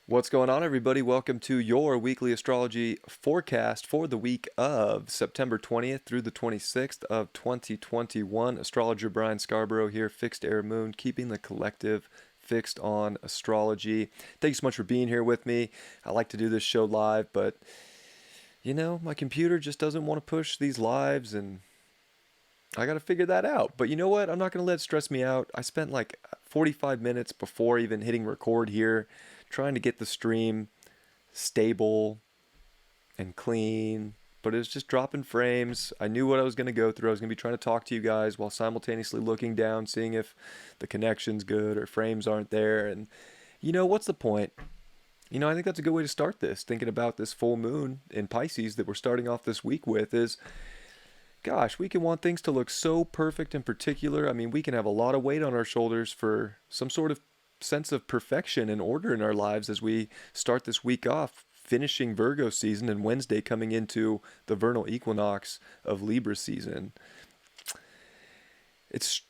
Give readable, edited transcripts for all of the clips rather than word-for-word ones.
What's going on, everybody? Welcome to your weekly astrology forecast for the week of September 20th through the 26th of 2021. Astrologer Brian Scarborough here, Fixed Air Moon, keeping the collective fixed on astrology. Thank you so much for being here with me. I like to do this show live, but my computer just doesn't want to push these lives, and I got to figure that out. But you know what? I'm not going to let it stress me out. I spent like 45 minutes before even hitting record here trying to get the stream stable and clean, but it was just dropping frames. I knew what I was going to go through. I was going to be trying to talk to you guys while simultaneously looking down, seeing if the connection's good or frames aren't there. And what's the point? I think that's a good way to start this, thinking about this full moon in Pisces that we're starting off this week with is, gosh, we can want things to look so perfect and particular. I mean, we can have a lot of weight on our shoulders for some sort of sense of perfection and order in our lives as we start this week off, finishing Virgo season and Wednesday coming into the vernal equinox of Libra season.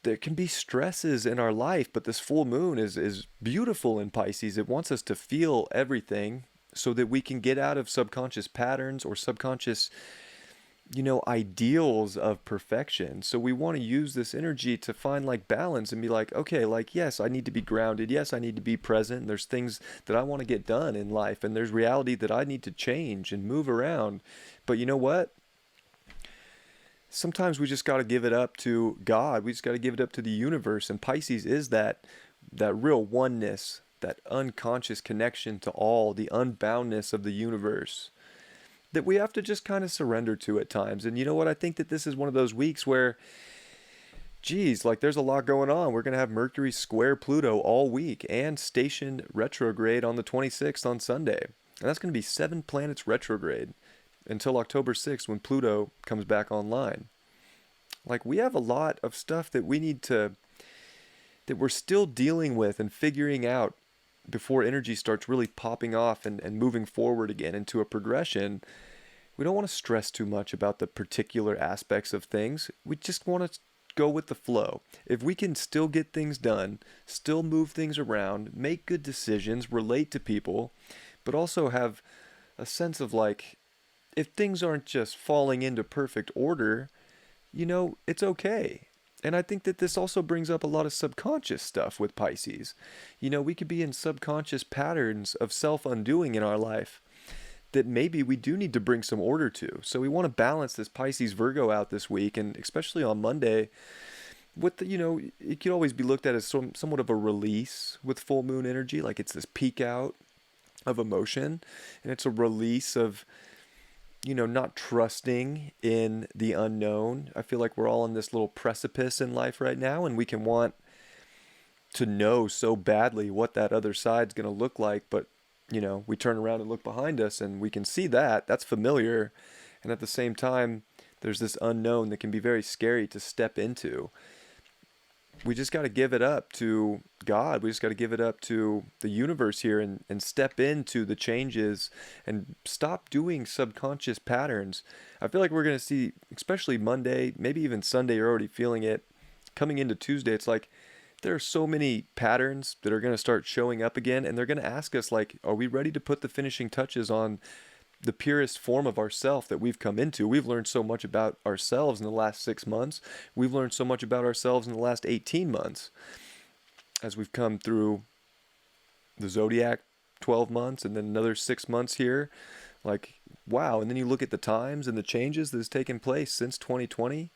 There can be stresses in our life, but this full moon is beautiful in Pisces. It wants us to feel everything so that we can get out of subconscious patterns or subconscious ideals of perfection. So we want to use this energy to find like balance and be like, okay, like, yes, I need to be grounded. Yes, I need to be present. There's things that I want to get done in life, and there's reality that I need to change and move around. But you know what? Sometimes we just got to give it up to God. We just got to give it up to the universe. And Pisces is that real oneness, that unconscious connection to all, the unboundness of the universe that we have to just kind of surrender to at times. And you know what? I think that this is one of those weeks where, geez, like there's a lot going on. We're going to have Mercury square Pluto all week and station retrograde on the 26th on Sunday. And that's going to be 7 planets retrograde until October 6th when Pluto comes back online. Like we have a lot of stuff that that we're still dealing with and figuring out before energy starts really popping off and moving forward again into a progression. We don't want to stress too much about the particular aspects of things. We just want to go with the flow. If we can still get things done, still move things around, make good decisions, relate to people, but also have a sense of like, if things aren't just falling into perfect order, it's okay. And I think that this also brings up a lot of subconscious stuff with Pisces. We could be in subconscious patterns of self-undoing in our life that maybe we do need to bring some order to. So we want to balance this Pisces Virgo out this week, and especially on Monday, with it could always be looked at as somewhat of a release with full moon energy, like it's this peak out of emotion, and it's a release of not trusting in the unknown. I feel like we're all on this little precipice in life right now, and we can want to know so badly what that other side's going to look like, but we turn around and look behind us and we can see that's familiar, and at the same time there's this unknown that can be very scary to step into. We just got to give it up to God. We just got to give it up to the universe here and step into the changes and stop doing subconscious patterns. I feel like we're going to see, especially Monday, maybe even Sunday, you're already feeling it. Coming into Tuesday, it's like there are so many patterns that are going to start showing up again, and they're going to ask us, like, are we ready to put the finishing touches on the purest form of ourself that we've come into? We've learned so much about ourselves in the last 6 months. We've learned so much about ourselves in the last 18 months as we've come through the zodiac 12 months and then another 6 months here. Like, wow. And then you look at the times and the changes that has taken place since 2020.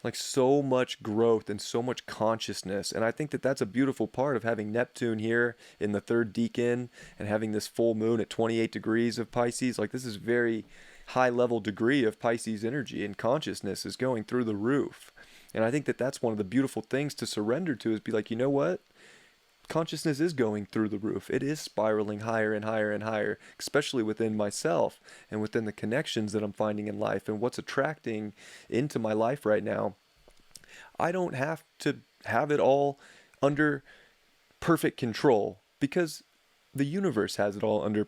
Like so much growth and so much consciousness. And I think that that's a beautiful part of having Neptune here in the third decan and having this full moon at 28 degrees of Pisces. Like this is very high level degree of Pisces energy, and consciousness is going through the roof. And I think that that's one of the beautiful things to surrender to, is be like, you know what? Consciousness is going through the roof. It is spiraling higher and higher and higher, especially within myself and within the connections that I'm finding in life and what's attracting into my life right now. I don't have to have it all under perfect control because the universe has it all under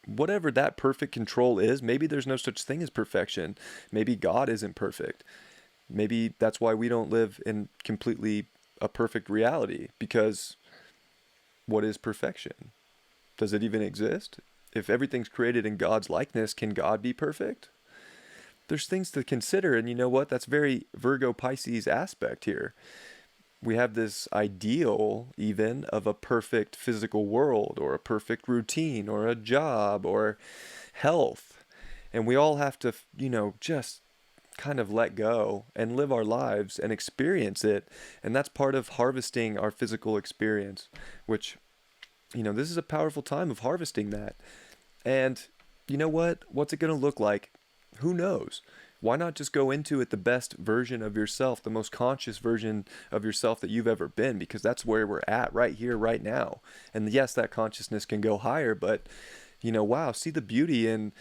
whatever that perfect control is. Maybe there's no such thing as perfection. Maybe God isn't perfect. Maybe that's why we don't live in completely a perfect reality, because what is perfection? Does it even exist? If everything's created in God's likeness, can God be perfect? There's things to consider, and you know what? That's very Virgo Pisces aspect here. We have this ideal even of a perfect physical world or a perfect routine or a job or health. And we all have to, just kind of let go and live our lives and experience it. And that's part of harvesting our physical experience, which, this is a powerful time of harvesting that. And you know what? What's it going to look like? Who knows? Why not just go into it the best version of yourself, the most conscious version of yourself that you've ever been? Because that's where we're at right here, right now. And yes, that consciousness can go higher, but, wow, see the beauty in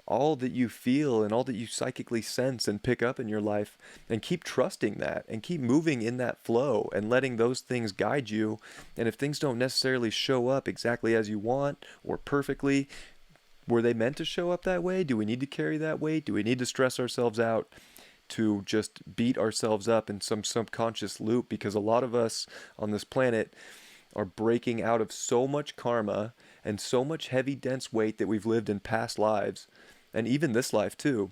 all that you feel and all that you psychically sense and pick up in your life, and keep trusting that and keep moving in that flow and letting those things guide you. And if things don't necessarily show up exactly as you want or perfectly, were they meant to show up that way? Do we need to carry that weight? Do we need to stress ourselves out to just beat ourselves up in some subconscious loop? Because a lot of us on this planet are breaking out of so much karma and so much heavy, dense weight that we've lived in past lives, and even this life too,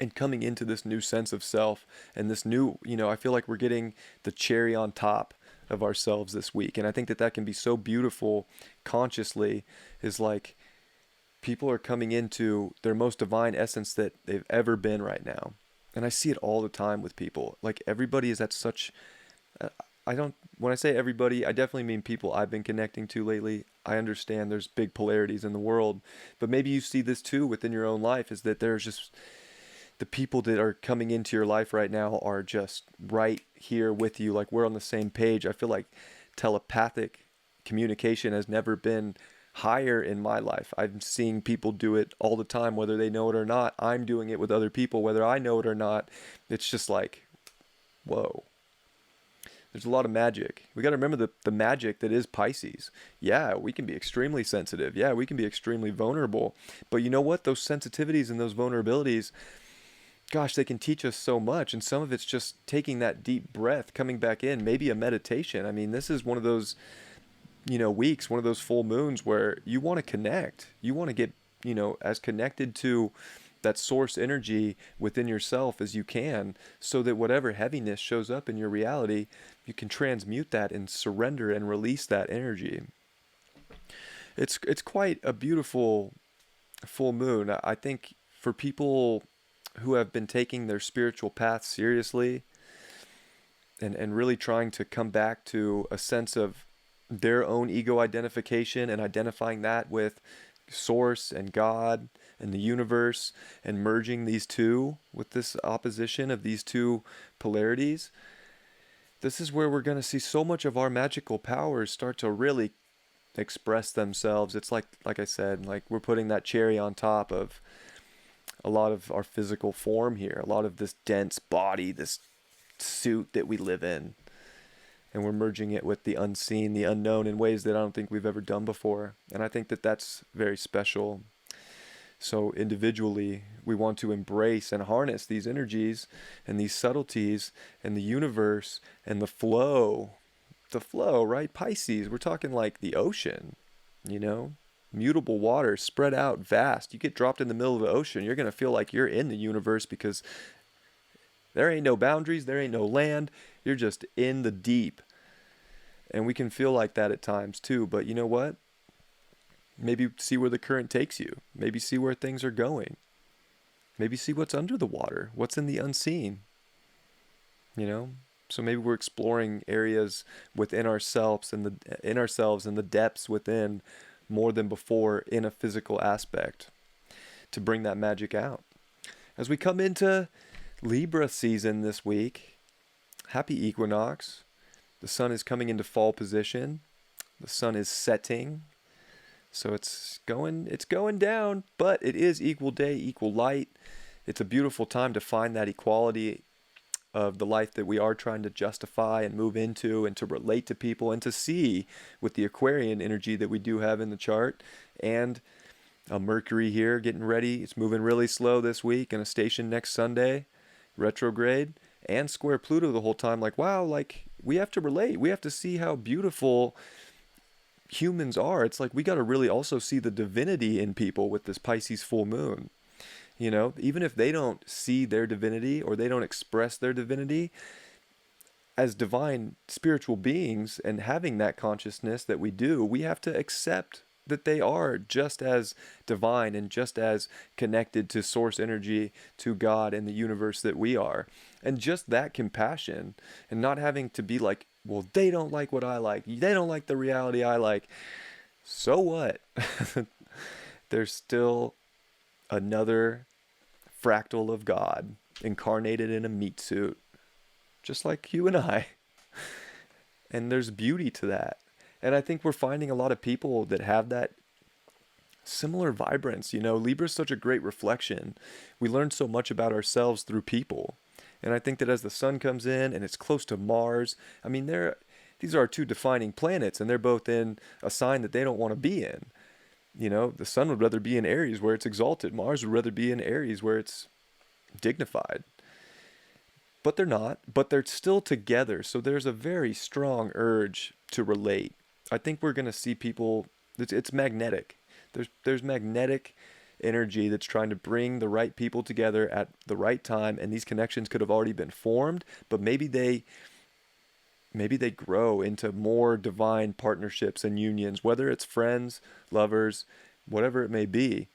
and coming into this new sense of self and this new, I feel like we're getting the cherry on top of ourselves this week. And I think that can be so beautiful consciously, is like, people are coming into their most divine essence that they've ever been right now. And I see it all the time with people. Like, everybody is at such, when I say everybody, I definitely mean people I've been connecting to lately. I understand there's big polarities in the world, but maybe you see this too within your own life, is that there's just, the people that are coming into your life right now are just right here with you. Like, we're on the same page. I feel like telepathic communication has never been higher in my life. I'm seeing people do it all the time, whether they know it or not. I'm doing it with other people, whether I know it or not. It's just like, whoa. There's a lot of magic. We got to remember the magic that is Pisces. Yeah, we can be extremely sensitive. Yeah, we can be extremely vulnerable. But you know what? Those sensitivities and those vulnerabilities, gosh, they can teach us so much. And some of it's just taking that deep breath, coming back in, maybe a meditation. I mean, this is one of those weeks, one of those full moons where you want to connect. You want to get, as connected to that source energy within yourself as you can, so that whatever heaviness shows up in your reality, you can transmute that and surrender and release that energy. It's quite a beautiful full moon. I think for people who have been taking their spiritual path seriously and really trying to come back to a sense of their own ego identification and identifying that with source and God and the universe, and merging these two with this opposition of these two polarities, this is where we're going to see so much of our magical powers start to really express themselves. It's like I said, like, we're putting that cherry on top of a lot of our physical form here, a lot of this dense body, this suit that we live in. And we're merging it with the unseen, the unknown, in ways that I don't think we've ever done before. And I think that that's very special. So individually, we want to embrace and harness these energies and these subtleties and the universe and the flow. The flow, right? Pisces, we're talking like the ocean, mutable water, spread out, vast. You get dropped in the middle of the ocean, you're going to feel like you're in the universe, because there ain't no boundaries, there ain't no land. You're just in the deep. And we can feel like that at times too. But you know what? Maybe see where the current takes you. Maybe see where things are going. Maybe see what's under the water, what's in the unseen. So maybe we're exploring areas within ourselves and the depths within more than before in a physical aspect to bring that magic out. As we come into Libra season this week, happy equinox. The sun is coming into fall position. The sun is setting. So it's going down, but it is equal day, equal light. It's a beautiful time to find that equality of the life that we are trying to justify and move into, and to relate to people, and to see with the Aquarian energy that we do have in the chart, and a Mercury here getting ready. It's moving really slow this week, and a station next Sunday, retrograde, and square Pluto the whole time. Like, wow, like, we have to relate. We have to see how beautiful humans are. It's like we got to really also see the divinity in people with this Pisces full moon. You know, even if they don't see their divinity or they don't express their divinity as divine spiritual beings and having that consciousness that we do, we have to accept that they are just as divine and just as connected to source energy, to God and the universe that we are. And just that compassion and not having to be like, well, they don't like what I like. They don't like the reality I like. So what? There's still another fractal of God incarnated in a meat suit, just like you and I. And there's beauty to that. And I think we're finding a lot of people that have that similar vibrance. You know, Libra's such a great reflection. We learn so much about ourselves through people. And I think that as the sun comes in and it's close to Mars, I mean, these are our two defining planets, and they're both in a sign that they don't want to be in. You know, the sun would rather be in Aries where it's exalted. Mars would rather be in Aries where it's dignified. But they're not, but they're still together. So there's a very strong urge to relate. I think we're going to see people, it's magnetic. There's magnetic energy that's trying to bring the right people together at the right time, and these connections could have already been formed, but maybe they grow into more divine partnerships and unions, whether it's friends, lovers, whatever it may be.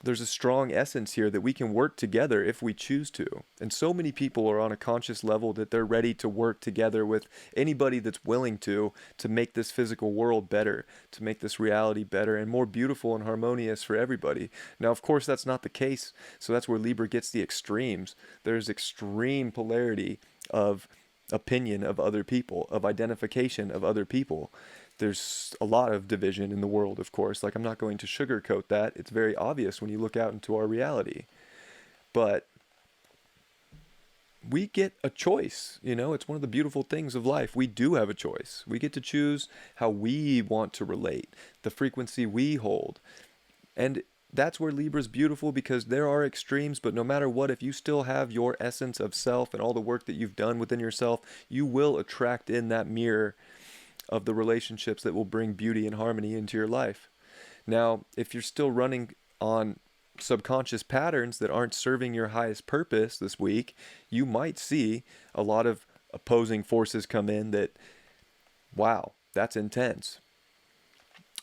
There's a strong essence here that we can work together if we choose to. And so many people are on a conscious level that they're ready to work together with anybody that's willing to make this physical world better, to make this reality better and more beautiful and harmonious for everybody. Now, of course, that's not the case. So that's where Libra gets the extremes. There's extreme polarity of opinion of other people, of identification of other people. There's a lot of division in the world, of course. Like, I'm not going to sugarcoat that. It's very obvious when you look out into our reality. But we get a choice, you know? It's one of the beautiful things of life. We do have a choice. We get to choose how we want to relate, the frequency we hold. And that's where Libra's beautiful, because there are extremes, but no matter what, if you still have your essence of self and all the work that you've done within yourself, you will attract in that mirror of the relationships that will bring beauty and harmony into your life. Now, if you're still running on subconscious patterns that aren't serving your highest purpose this week, you might see a lot of opposing forces come in that, wow, that's intense.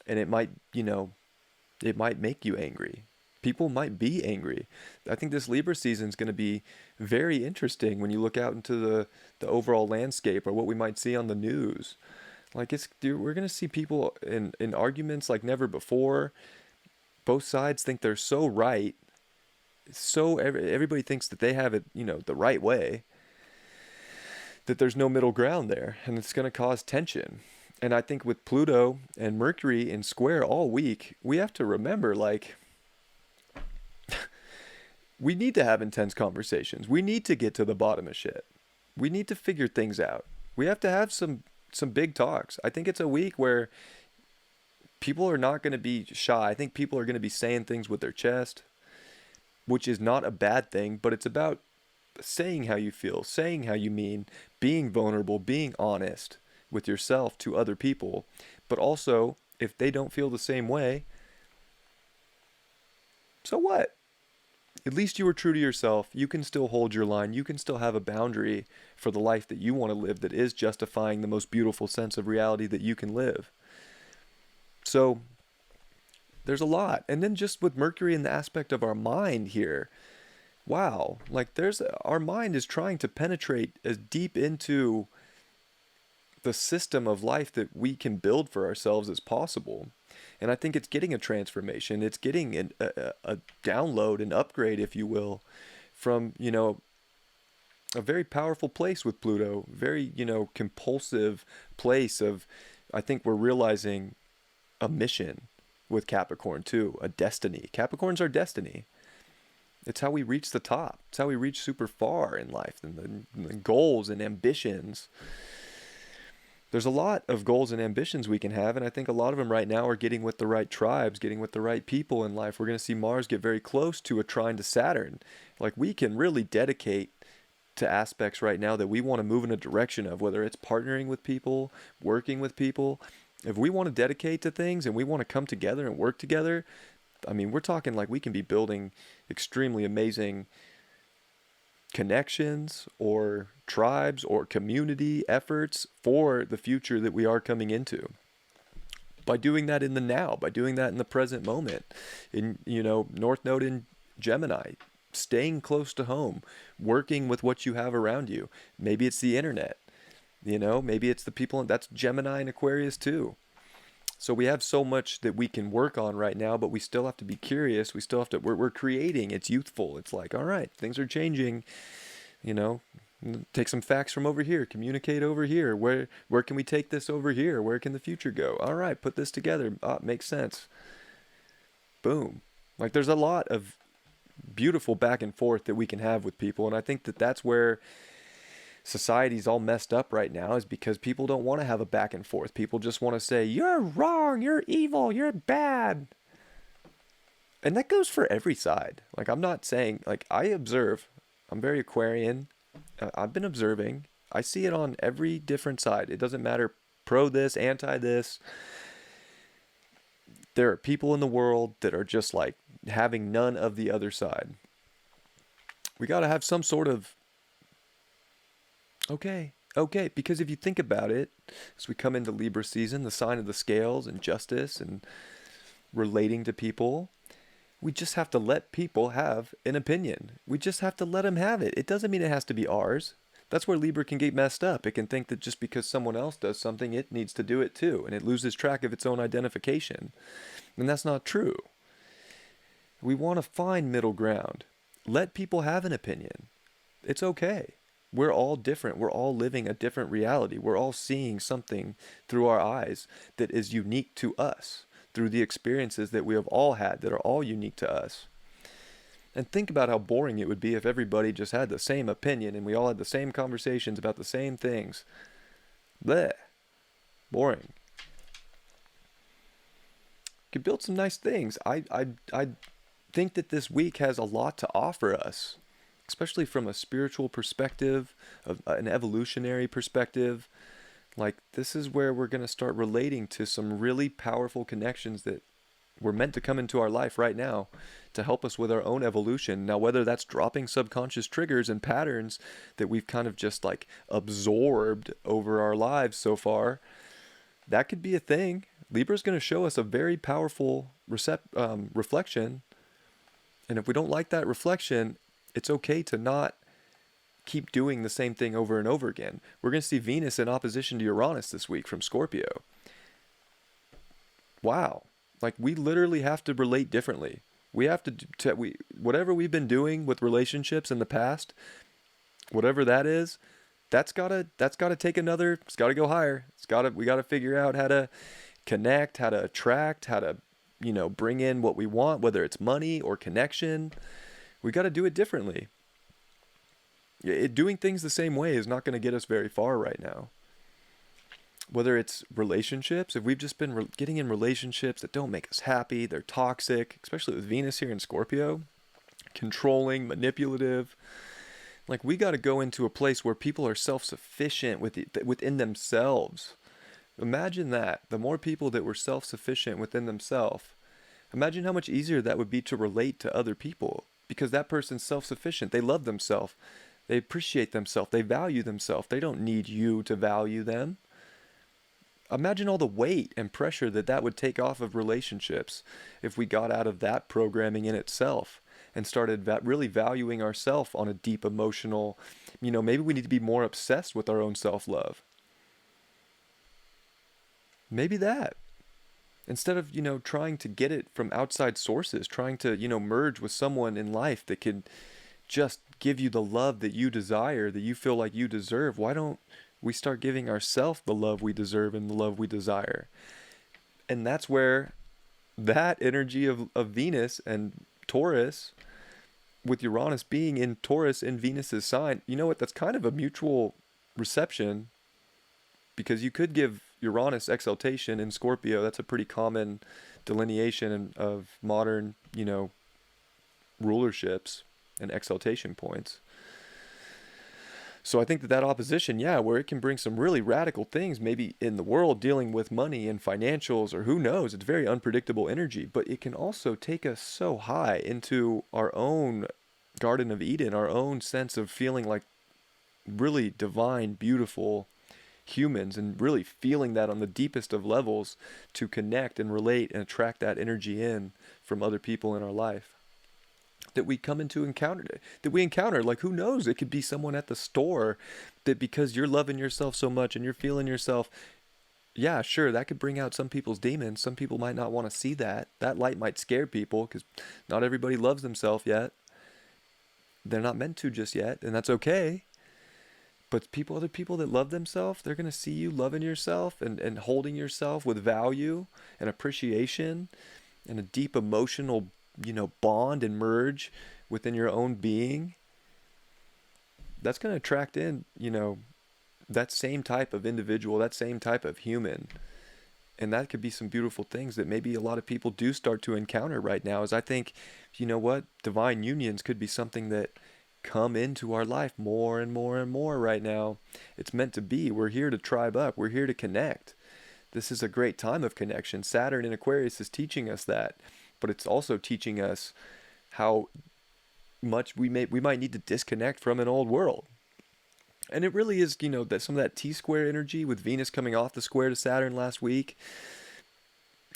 And it might, it might make you angry. People might be angry. I think this Libra season is going to be very interesting when you look out into the overall landscape, or what we might see on the news. Like, we're going to see people in arguments like never before. Both sides think they're so right. So everybody thinks that they have it, the right way. That there's no middle ground there. And it's going to cause tension. And I think with Pluto and Mercury in square all week, we have to remember, like, we need to have intense conversations. We need to get to the bottom of shit. We need to figure things out. We have to have some big talks. I think it's a week where people are not going to be shy. I think people are going to be saying things with their chest, which is not a bad thing, but it's about saying how you feel, saying how you mean, being vulnerable, being honest with yourself to other people. But also, if they don't feel the same way, so what? At least you were true to yourself. You can still hold your line. You can still have a boundary for the life that you want to live that is justifying the most beautiful sense of reality that you can live. So there's a lot. And then just with Mercury in the aspect of our mind here, wow, like our mind is trying to penetrate as deep into the system of life that we can build for ourselves as possible. And I think it's getting a transformation. It's getting a download, an upgrade, if you will, from, a very powerful place with Pluto. Very, compulsive place of, I think we're realizing a mission with Capricorn too, a destiny. Capricorn's our destiny. It's how we reach the top. It's how we reach super far in life, and the goals and ambitions. There's a lot of goals and ambitions we can have, and I think a lot of them right now are getting with the right tribes, getting with the right people in life. We're going to see Mars get very close to a trine to Saturn. Like, we can really dedicate to aspects right now that we want to move in a direction of, whether it's partnering with people, working with people, If we want to dedicate to things and we want to come together and work together, I mean, we're talking like we can be building extremely amazing connections or tribes or community efforts for the future that we are coming into. By doing that in the now, by doing that in the present moment, in, North Node in Gemini, staying close to home, working with what you have around you. Maybe it's the internet, maybe it's the people, that's Gemini and Aquarius too. So we have so much that we can work on right now, but we still have to be curious. We still have to, we're creating, it's youthful. It's like, all right, things are changing, take some facts from over here, communicate over here. Where can we take this over here? Where can the future go? All right, put this together. Makes sense. Boom. Like there's a lot of beautiful back and forth that we can have with people. And I think that that's where society's all messed up right now, is because people don't want to have a back and forth. People just want to say, you're wrong, you're evil, you're bad. And that goes for every side. Like, I'm not saying, like, I observe. I'm very Aquarian. I've been observing. I see it on every different side. It doesn't matter pro this, anti this. There are people in the world that are just like having none of the other side. We got to have some sort of okay, because if you think about it, as we come into Libra season, the sign of the scales and justice and relating to people, we just have to let people have an opinion. We just have to let them have it. It doesn't mean it has to be ours. That's where Libra can get messed up. It can think that just because someone else does something, it needs to do it too, and it loses track of its own identification. And that's not true. We want to find middle ground. Let people have an opinion. It's okay. We're all different. We're all living a different reality. We're all seeing something through our eyes that is unique to us, through the experiences that we have all had that are all unique to us. And think about how boring it would be if everybody just had the same opinion and we all had the same conversations about the same things. Bleh. Boring. Could build some nice things. I think that this week has a lot to offer us, especially from a spiritual perspective, an evolutionary perspective. Like, this is where we're going to start relating to some really powerful connections that were meant to come into our life right now to help us with our own evolution. Now, whether that's dropping subconscious triggers and patterns that we've kind of just like absorbed over our lives so far, that could be a thing. Libra's going to show us a very powerful reflection. And if we don't like that reflection, it's okay to not keep doing the same thing over and over again. We're going to see Venus in opposition to Uranus this week from Scorpio. Wow. Like, we literally have to relate differently. We have to whatever we've been doing with relationships in the past, whatever that is, that's gotta take another, it's gotta go higher. We gotta figure out how to connect, how to attract, how to, bring in what we want, whether it's money or connection. We gotta do it differently. Doing things the same way is not going to get us very far right now. Whether it's relationships, if we've just been getting in relationships that don't make us happy, they're toxic, especially with Venus here in Scorpio, controlling, manipulative. Like, we got to go into a place where people are self-sufficient within themselves. Imagine that. The more people that were self-sufficient within themselves, imagine how much easier that would be to relate to other people, because that person's self-sufficient. They love themselves. They appreciate themselves. They value themselves. They don't need you to value them. Imagine all the weight and pressure that would take off of relationships if we got out of that programming in itself and started really valuing ourselves on a deep emotional, maybe we need to be more obsessed with our own self-love. Maybe that. Instead of, trying to get it from outside sources, trying to, merge with someone in life that could just give you the love that you desire, that you feel like you deserve, why don't we start giving ourselves the love we deserve and the love we desire? And that's where that energy of Venus and Taurus, with Uranus being in Taurus in Venus's sign, you know what, that's kind of a mutual reception, because you could give Uranus exaltation in Scorpio. That's a pretty common delineation of modern, rulerships and exaltation points. So I think that opposition, yeah, where it can bring some really radical things, maybe in the world dealing with money and financials, or who knows, it's very unpredictable energy, but it can also take us so high into our own Garden of Eden, our own sense of feeling like really divine, beautiful humans, and really feeling that on the deepest of levels to connect and relate and attract that energy in from other people in our life that we come into encounter that we encounter. Like, who knows, it could be someone at the store that, because you're loving yourself so much and you're feeling yourself, yeah, sure, that could bring out some people's demons. Some people might not want to see that light might scare people because not everybody loves themselves yet. They're not meant to just yet, and that's okay. But other people that love themselves, they're going to see you loving yourself and holding yourself with value and appreciation and a deep emotional, bond and merge within your own being. That's going to attract in, that same type of individual, that same type of human. And that could be some beautiful things that maybe a lot of people do start to encounter right now. Is I think, divine unions could be something that come into our life more and more and more right now. It's meant to be. We're here to tribe up. We're here to connect. This is a great time of connection. Saturn in Aquarius is teaching us that, but it's also teaching us how much we might need to disconnect from an old world. And it really is, that some of that T-square energy with Venus coming off the square to Saturn last week.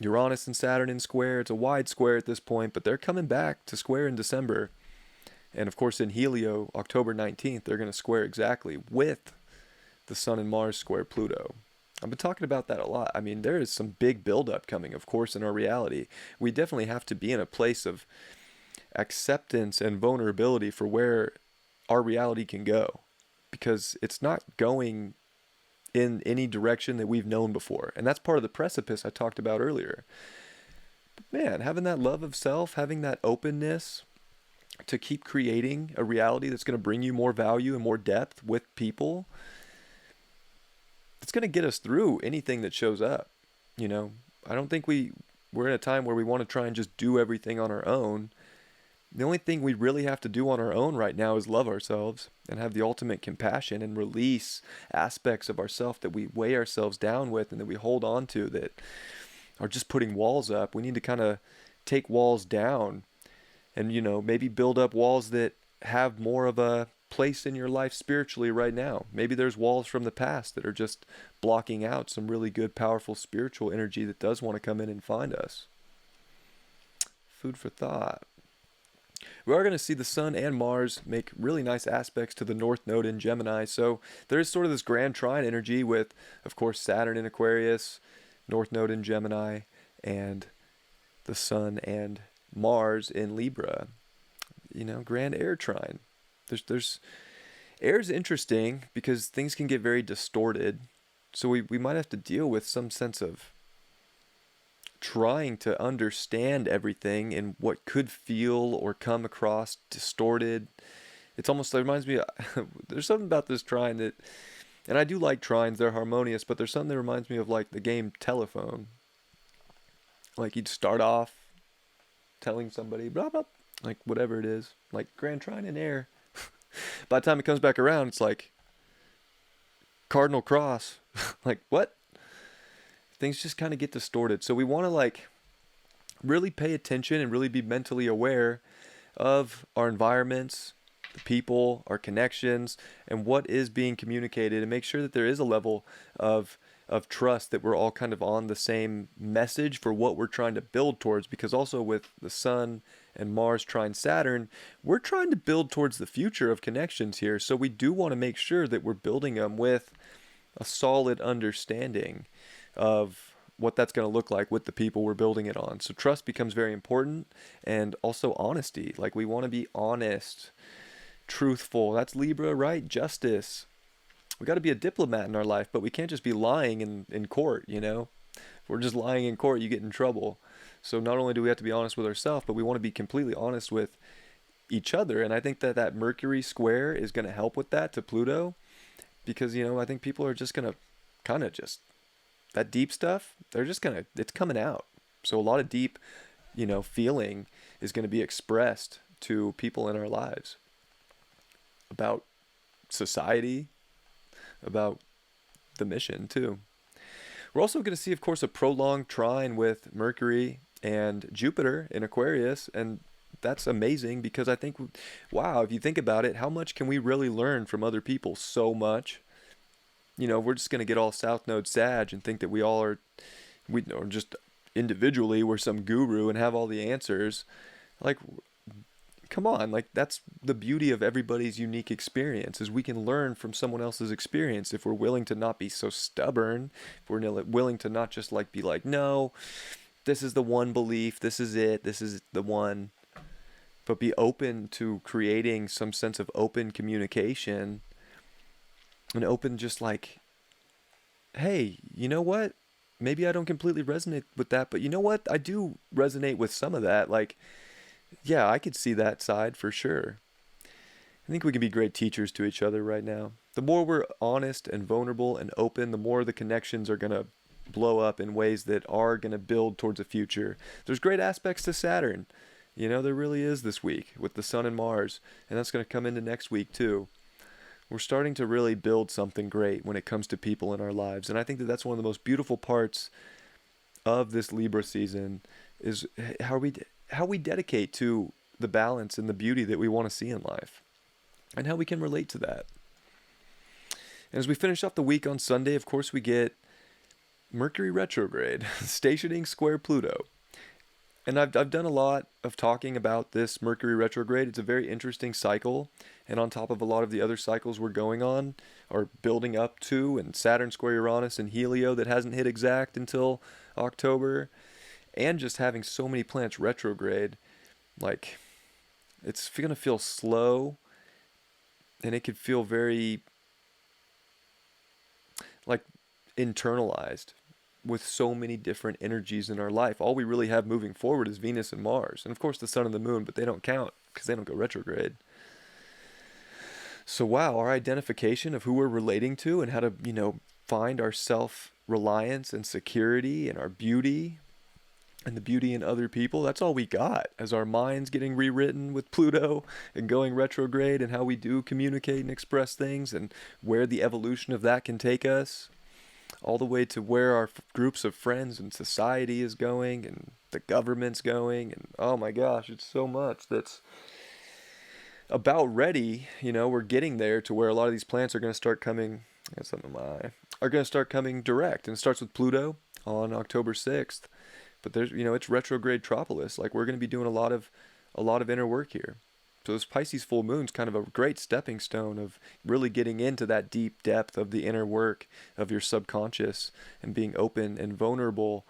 Uranus and Saturn in square. It's a wide square at this point, but they're coming back to square in December. And of course, in Helio, October 19th, they're going to square exactly with the Sun and Mars square Pluto. I've been talking about that a lot. I mean, there is some big buildup coming, of course, in our reality. We definitely have to be in a place of acceptance and vulnerability for where our reality can go, because it's not going in any direction that we've known before. And that's part of the precipice I talked about earlier. But man, having that love of self, having that openness to keep creating a reality that's going to bring you more value and more depth with people, it's going to get us through anything that shows up. I don't think we're in a time where we want to try and just do everything on our own. The only thing we really have to do on our own right now is love ourselves and have the ultimate compassion and release aspects of ourselves that we weigh ourselves down with and that we hold on to that are just putting walls up. We need to kind of take walls down and, maybe build up walls that have more of a place in your life spiritually right now. Maybe there's walls from the past that are just blocking out some really good, powerful spiritual energy that does want to come in and find us. Food for thought. We are going to see the Sun and Mars make really nice aspects to the North Node in Gemini. So there is sort of this grand trine energy with, of course, Saturn in Aquarius, North Node in Gemini, and the Sun and Mars in Libra. Grand air trine. There's air's interesting because things can get very distorted. So we might have to deal with some sense of trying to understand everything in what could feel or come across distorted. It's almost, it reminds me, there's something about this trine that, and I do like trines, they're harmonious, but there's something that reminds me of like the game Telephone. Like you'd start off telling somebody, blah, blah, like whatever it is, like grand trine in air. By the time it comes back around, it's like cardinal cross. Like, what? Things just kind of get distorted. So we want to like really pay attention and really be mentally aware of our environments, the people, our connections, and what is being communicated, and make sure that there is a level of trust, that we're all kind of on the same message for what we're trying to build towards. Because also with the Sun and Mars trine Saturn, we're trying to build towards the future of connections here. So we do want to make sure that we're building them with a solid understanding of what that's going to look like with the people we're building it on. So trust becomes very important, and also honesty. Like we want to be honest, truthful. That's Libra, right? Justice. We got to be a diplomat in our life, but we can't just be lying in court, If we're just lying in court, you get in trouble. So not only do we have to be honest with ourselves, but we want to be completely honest with each other. And I think that Mercury square is going to help with that to Pluto, because, I think people are just going to kind of just, that deep stuff, it's coming out. So a lot of deep, feeling is going to be expressed to people in our lives about society, about the mission too. We're also going to see, of course, a prolonged trine with Mercury and Jupiter in Aquarius, and that's amazing because I think, wow, if you think about it, how much can we really learn from other people? So much. We're just going to get all South Node Sag and think that we all are, we or just individually we're some guru and have all the answers. Like, come on, like that's the beauty of everybody's unique experience is we can learn from someone else's experience if we're willing to not be so stubborn, if we're willing to not just like be like, no, this is the one belief, this is it, this is the one, but be open to creating some sense of open communication and open just like, hey, you know what? Maybe I don't completely resonate with that, but you know what? I do resonate with some of that. Like, yeah, I could see that side for sure. I think we can be great teachers to each other right now. The more we're honest and vulnerable and open, the more the connections are going to blow up in ways that are going to build towards a future. There's great aspects to Saturn. There really is this week with the Sun and Mars, and that's going to come into next week too. We're starting to really build something great when it comes to people in our lives, and I think that that's one of the most beautiful parts of this Libra season is how we dedicate to the balance and the beauty that we want to see in life and how we can relate to that. And as we finish off the week on Sunday, of course, we get Mercury retrograde, stationing square Pluto. And I've done a lot of talking about this Mercury retrograde. It's a very interesting cycle. And on top of a lot of the other cycles we're going on or building up to, and Saturn square Uranus and Helio that hasn't hit exact until October, and just having so many planets retrograde, like it's going to feel slow and it could feel very like internalized with so many different energies in our life. All we really have moving forward is Venus and Mars, and of course the Sun and the Moon, but they don't count because they don't go retrograde. So wow, our identification of who we're relating to and how to, find our self-reliance and security and our beauty and the beauty in other people, that's all we got as our minds getting rewritten with Pluto and going retrograde, and how we do communicate and express things and where the evolution of that can take us, all the way to where our groups of friends and society is going and the government's going. And oh my gosh, it's so much that's about ready. We're getting there to where a lot of these plants are going to start coming, are going to start coming direct. And it starts with Pluto on October 6th. But there's, it's retrograde Tropolis. Like, we're going to be doing a lot of inner work here. So this Pisces full moon's kind of a great stepping stone of really getting into that deep depth of the inner work of your subconscious and being open and vulnerable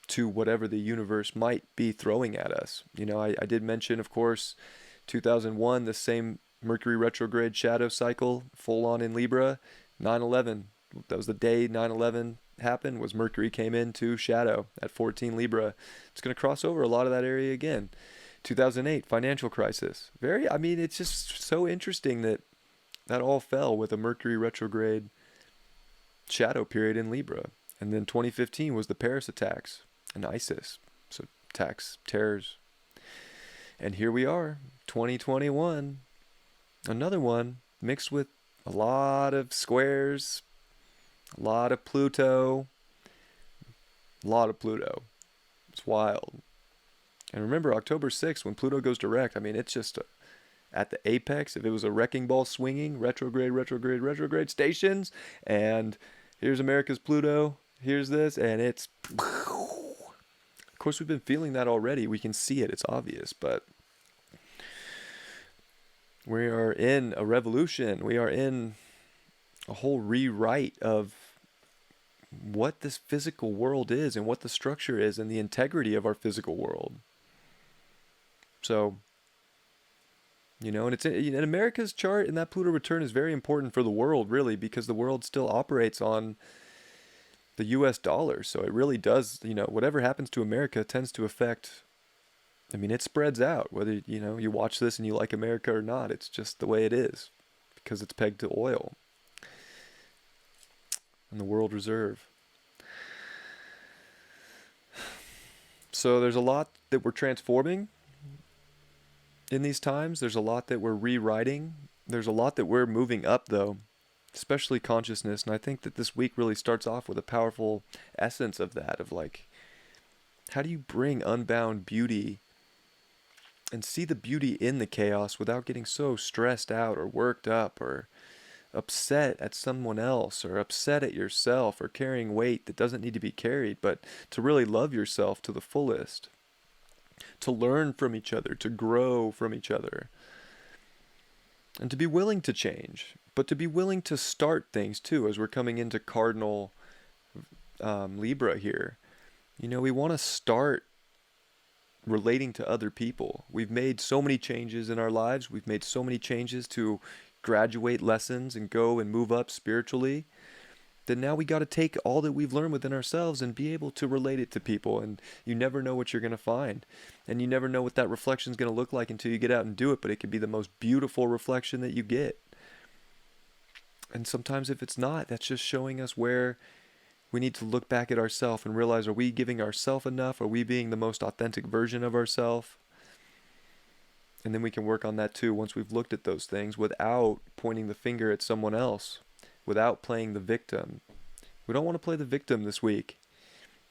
to whatever the universe might be throwing at us. I did mention, of course, 2001, the same Mercury retrograde shadow cycle, full on in Libra. 9/11, that was the day 9/11 happened, was Mercury came into shadow at 14 Libra. It's going to cross over a lot of that area again. 2008 financial crisis. It's just so interesting that all fell with a Mercury retrograde shadow period in Libra. And then 2015 was the Paris attacks and ISIS. So attacks, terrors. And here we are, 2021. Another one mixed with a lot of squares, a lot of Pluto. It's wild. And remember, October 6th, when Pluto goes direct, it's just at the apex. If it was a wrecking ball swinging, retrograde stations, and here's America's Pluto, here's this, and it's... Of course, we've been feeling that already. We can see it. It's obvious, but we are in a revolution. We are in a whole rewrite of what this physical world is and what the structure is and the integrity of our physical world. So, and it's in America's chart, and that Pluto return is very important for the world, really, because the world still operates on the US dollar. So it really does, whatever happens to America tends to affect, it spreads out, whether, you watch this and you like America or not. It's just the way it is because it's pegged to oil and the world reserve. So there's a lot that we're transforming in these times. There's a lot that we're rewriting There's a lot that we're moving up, though, especially consciousness. And I think that this week really starts off with a powerful essence of that, of like, how do you bring unbound beauty and see the beauty in the chaos without getting so stressed out or worked up or upset at someone else or upset at yourself or carrying weight that doesn't need to be carried, but to really love yourself to the fullest, to learn from each other, to grow from each other, and to be willing to change, but to be willing to start things too, as we're coming into cardinal Libra here. You know, we want to start relating to other people. We've made so many changes in our lives. We've made so many changes to graduate lessons and go and move up spiritually, that now we got to take all that we've learned within ourselves and be able to relate it to people. And you never know what you're going to find. And you never know what that reflection is going to look like until you get out and do it. But it could be the most beautiful reflection that you get. And sometimes if it's not, that's just showing us where we need to look back at ourselves and realize, are we giving ourselves enough? Are we being the most authentic version of ourselves? And then we can work on that too once we've looked at those things without pointing the finger at someone else, without playing the victim. We don't want to play the victim this week.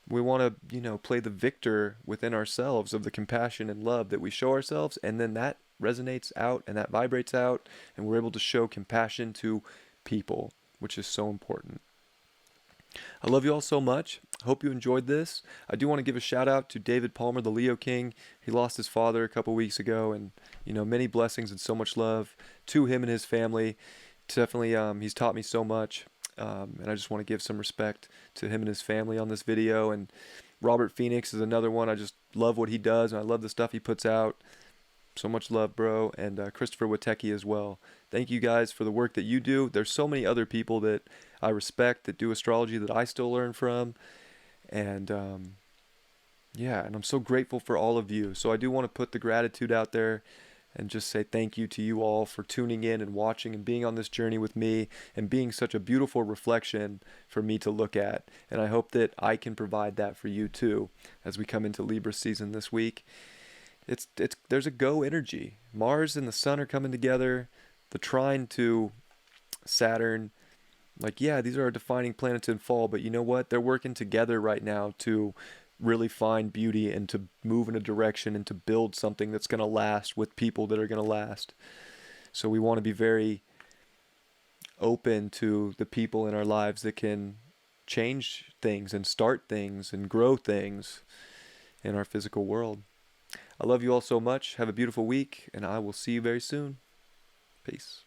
We want to, play the victor within ourselves of the compassion and love that we show ourselves, and then that resonates out and that vibrates out, and we're able to show compassion to people, which is so important. I love you all so much. Hope you enjoyed this. I do want to give a shout out to David Palmer, the Leo King. He lost his father a couple weeks ago, and many blessings and so much love to him and his family. Definitely, he's taught me so much, and I just want to give some respect to him and his family on this video. And Robert Phoenix is another one. I just love what he does, and I love the stuff he puts out. So much love, bro. And Christopher Witecki as well. Thank you guys for the work that you do. There's so many other people that I respect that do astrology that I still learn from. And and I'm so grateful for all of you. So I do want to put the gratitude out there and just say thank you to you all for tuning in and watching and being on this journey with me and being such a beautiful reflection for me to look at. And I hope that I can provide that for you too as we come into Libra season this week. There's a go energy. Mars and the sun are coming together. The trine to Saturn. These are our defining planets in fall, but you know what? They're working together right now to really find beauty and to move in a direction and to build something that's going to last with people that are going to last. So we want to be very open to the people in our lives that can change things and start things and grow things in our physical world. I love you all so much. Have a beautiful week, and I will see you very soon. Peace.